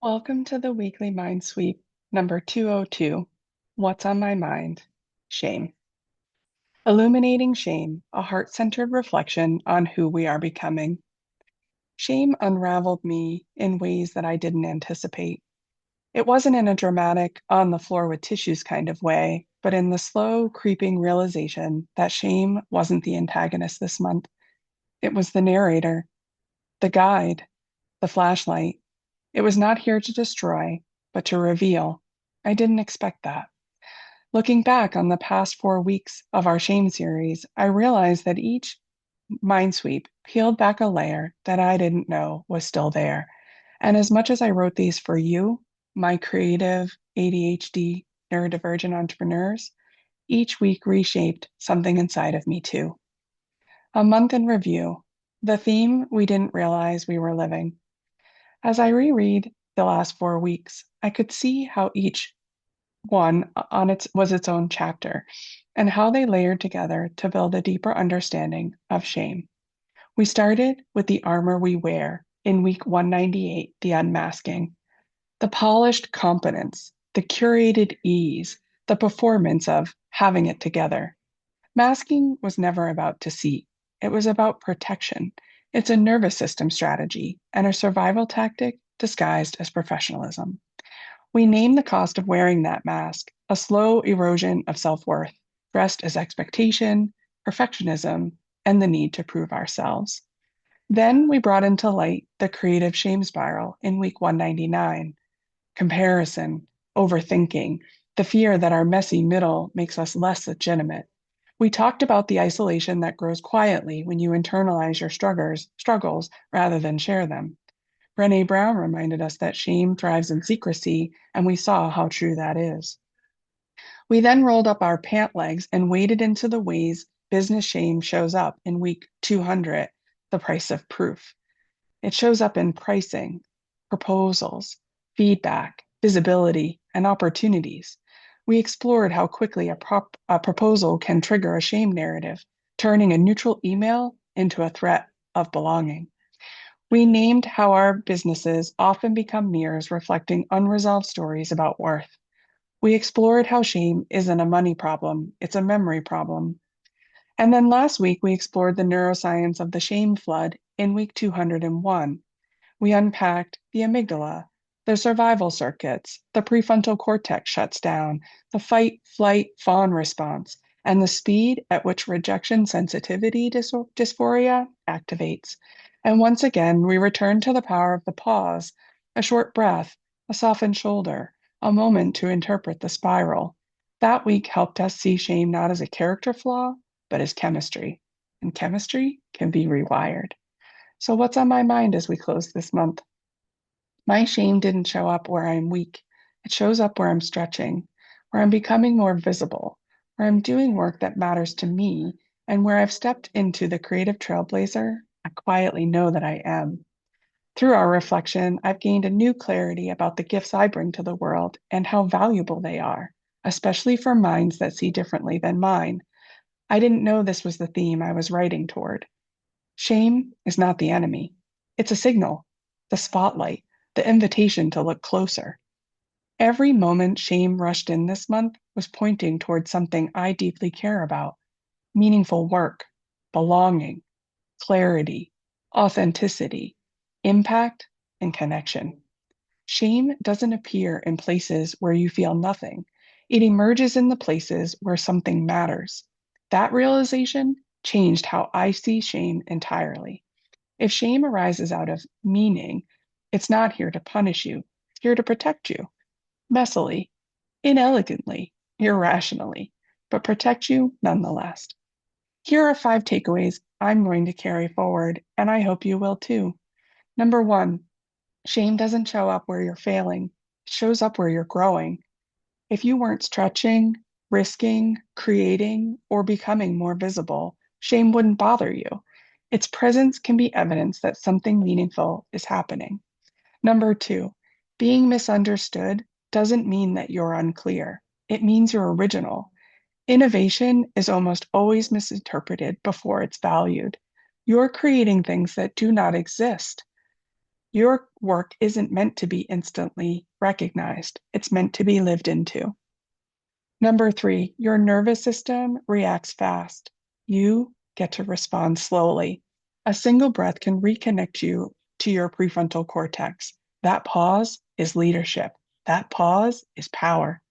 Welcome to the weekly MindSweep number 202. What's on my mind? Shame. Illuminating shame, a heart-centered reflection on who we are becoming. Shame unraveled me in ways that I didn't anticipate. It wasn't in a dramatic, on the floor with tissues kind of way, but in the slow, creeping realization that shame wasn't the antagonist this month. It was the narrator, the guide, the flashlight. It was not here to destroy, but to reveal. I didn't expect that. Looking back on the past 4 weeks of our shame series, I realized that each Mindsweep peeled back a layer that I didn't know was still there. And as much as I wrote these for you, my creative ADHD neurodivergent entrepreneurs, each week reshaped something inside of me too. A month in review, the theme we didn't realize we were living. As I reread the last 4 weeks, I could see how each one on its was its own chapter and how they layered together to build a deeper understanding of shame. We started with the armor we wear in week 198, the unmasking, the polished competence, the curated ease, the performance of having it together. Masking was never about deceit. It was about protection. It's a nervous system strategy and a survival tactic disguised as professionalism. We name the cost of wearing that mask a slow erosion of self worth, dressed as expectation, perfectionism, and the need to prove ourselves. Then we brought into light the creative shame spiral in week 199, comparison, overthinking, the fear that our messy middle makes us less legitimate. We talked about the isolation that grows quietly when you internalize your struggles rather than share them. Brené Brown reminded us that shame thrives in secrecy, and we saw how true that is. We then rolled up our pant legs and waded into the ways business shame shows up in week 200, the price of proof. It shows up in pricing, proposals, feedback, visibility, and opportunities. We explored how quickly a proposal can trigger a shame narrative, turning a neutral email into a threat of belonging. We named how our businesses often become mirrors reflecting unresolved stories about worth. We explored how shame isn't a money problem, it's a memory problem. And then last week, we explored the neuroscience of the shame flood in week 201. We unpacked the amygdala, the survival circuits, the prefrontal cortex shuts down, the fight, flight, fawn response, and the speed at which rejection sensitivity dysphoria activates. And once again, we return to the power of the pause, a short breath, a softened shoulder, a moment to interpret the spiral. That week helped us see shame not as a character flaw, but as chemistry. And chemistry can be rewired. So, what's on my mind as we close this month? My shame didn't show up where I'm weak. It shows up where I'm stretching, where I'm becoming more visible, where I'm doing work that matters to me, and where I've stepped into the creative trailblazer I quietly know that I am. Through our reflection, I've gained a new clarity about the gifts I bring to the world and how valuable they are, especially for minds that see differently than mine. I didn't know this was the theme I was writing toward. Shame is not the enemy. It's a signal, the spotlight, the invitation to look closer. Every moment shame rushed in this month was pointing toward something I deeply care about: meaningful work, belonging, clarity, authenticity, impact, and connection. Shame doesn't appear in places where you feel nothing. It emerges in the places where something matters. That realization changed how I see shame entirely. If shame arises out of meaning, it's not here to punish you, it's here to protect you, messily, inelegantly, irrationally, but protect you nonetheless. Here are 5 takeaways I'm going to carry forward, and I hope you will too. Number one, shame doesn't show up where you're failing, it shows up where you're growing. If you weren't stretching, risking, creating, or becoming more visible, shame wouldn't bother you. Its presence can be evidence that something meaningful is happening. Number two, being misunderstood doesn't mean that you're unclear. It means you're original. Innovation is almost always misinterpreted before it's valued. You're creating things that do not exist. Your work isn't meant to be instantly recognized, it's meant to be lived into. Number three, your nervous system reacts fast. You get to respond slowly. A single breath can reconnect you to your prefrontal cortex. That pause is leadership. That pause is power.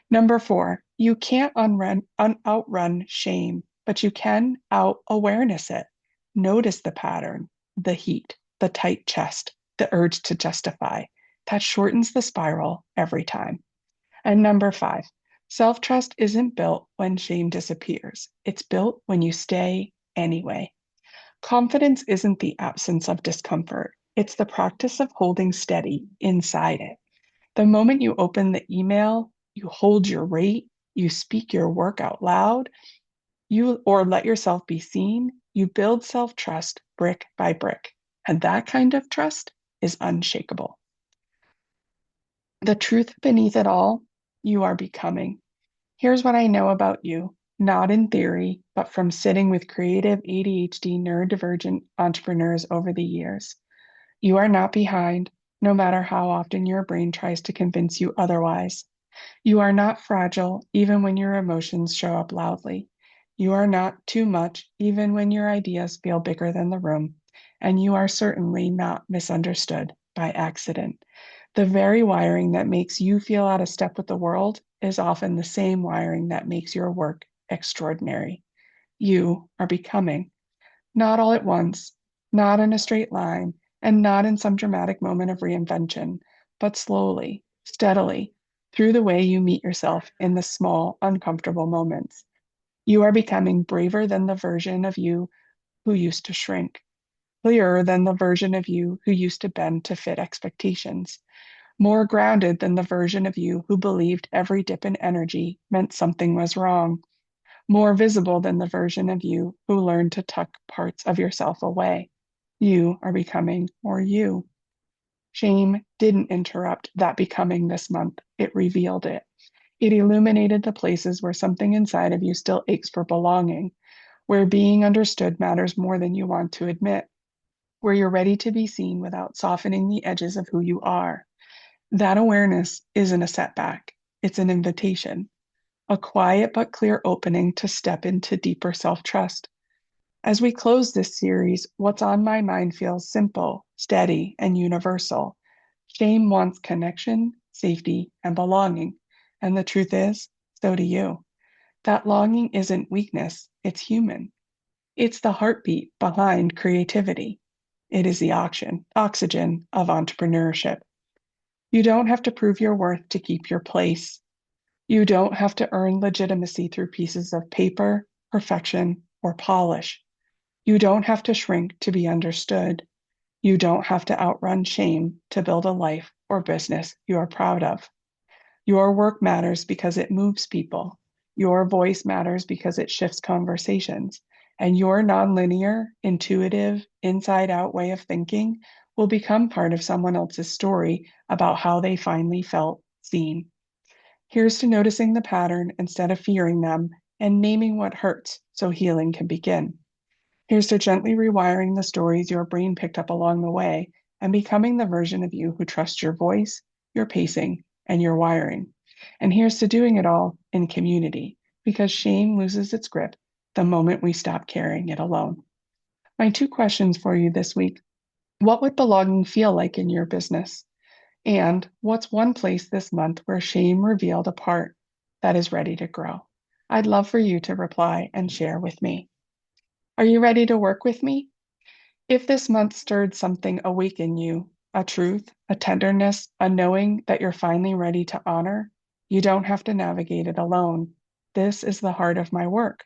Number four, you can't outrun shame, but you can out awareness it. Notice the pattern, the heat, the tight chest, the urge to justify. That shortens the spiral every time. And number five, self trust isn't built when shame disappears, it's built when you stay anyway. Confidence isn't the absence of discomfort, it's the practice of holding steady inside it. The moment you open the email, you hold your rate, you speak your work out loud, you or let yourself be seen, you build self-trust brick by brick. And that kind of trust is unshakable. The truth beneath it all, you are becoming. Here's what I know about you, not in theory, but from sitting with creative ADHD neurodivergent entrepreneurs over the years. You are not behind, no matter how often your brain tries to convince you otherwise. You are not fragile, even when your emotions show up loudly. You are not too much, even when your ideas feel bigger than the room. And you are certainly not misunderstood by accident. The very wiring that makes you feel out of step with the world is often the same wiring that makes your work extraordinary. You are becoming, not all at once, not in a straight line, and not in some dramatic moment of reinvention, but slowly, steadily, through the way you meet yourself in the small, uncomfortable moments. You are becoming braver than the version of you who used to shrink, clearer than the version of you who used to bend to fit expectations, more grounded than the version of you who believed every dip in energy meant something was wrong, more visible than the version of you who learned to tuck parts of yourself away. You are becoming more you. Shame didn't interrupt that becoming this month, it revealed it. It illuminated the places where something inside of you still aches for belonging, where being understood matters more than you want to admit, where you're ready to be seen without softening the edges of who you are. That awareness isn't a setback, it's an invitation, a quiet but clear opening to step into deeper self trust. As we close this series, what's on my mind feels simple, steady, and universal. Shame wants connection, safety, and belonging. And the truth is, so do you. That longing isn't weakness, it's human. It's the heartbeat behind creativity. It is the oxygen of entrepreneurship. You don't have to prove your worth to keep your place. You don't have to earn legitimacy through pieces of paper, perfection, or polish. You don't have to shrink to be understood. You don't have to outrun shame to build a life or business you are proud of. Your work matters because it moves people. Your voice matters because it shifts conversations. And your nonlinear, intuitive, inside out way of thinking will become part of someone else's story about how they finally felt seen. Here's to noticing the pattern instead of fearing them and naming what hurts so healing can begin. Here's to gently rewiring the stories your brain picked up along the way and becoming the version of you who trusts your voice, your pacing, and your wiring. And here's to doing it all in community, because shame loses its grip the moment we stop carrying it alone. My two questions for you this week: what would belonging feel like in your business? And what's one place this month where shame revealed a part that is ready to grow? I'd love for you to reply and share with me. Are you ready to work with me? If this month stirred something awake in you, a truth, a tenderness, a knowing that you're finally ready to honor, you don't have to navigate it alone. This is the heart of my work,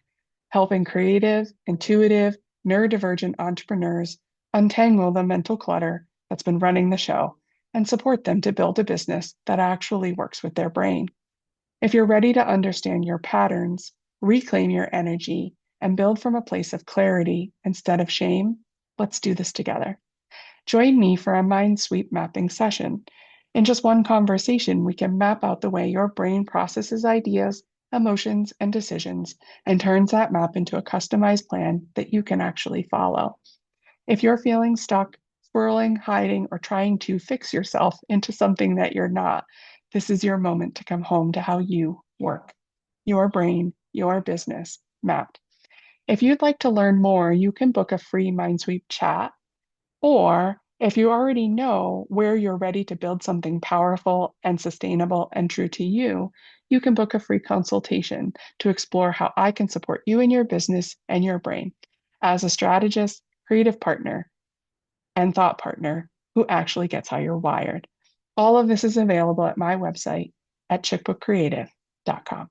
helping creative, intuitive, neurodivergent entrepreneurs untangle the mental clutter that's been running the show and support them to build a business that actually works with their brain. If you're ready to understand your patterns, reclaim your energy, and build from a place of clarity instead of shame, let's do this together. Join me for a MindSweep mapping session. In just one conversation, we can map out the way your brain processes ideas, emotions, and decisions and turns that map into a customized plan that you can actually follow. If you're feeling stuck, swirling, hiding, or trying to fix yourself into something that you're not, this is your moment to come home to how you work. Your brain, your business, mapped. If you'd like to learn more, you can book a free MindSweep chat, or if you already know where you're ready to build something powerful and sustainable and true to you, you can book a free consultation to explore how I can support you in your business and your brain as a strategist, creative partner, and thought partner who actually gets how you're wired. All of this is available at my website at chickbookcreative.com.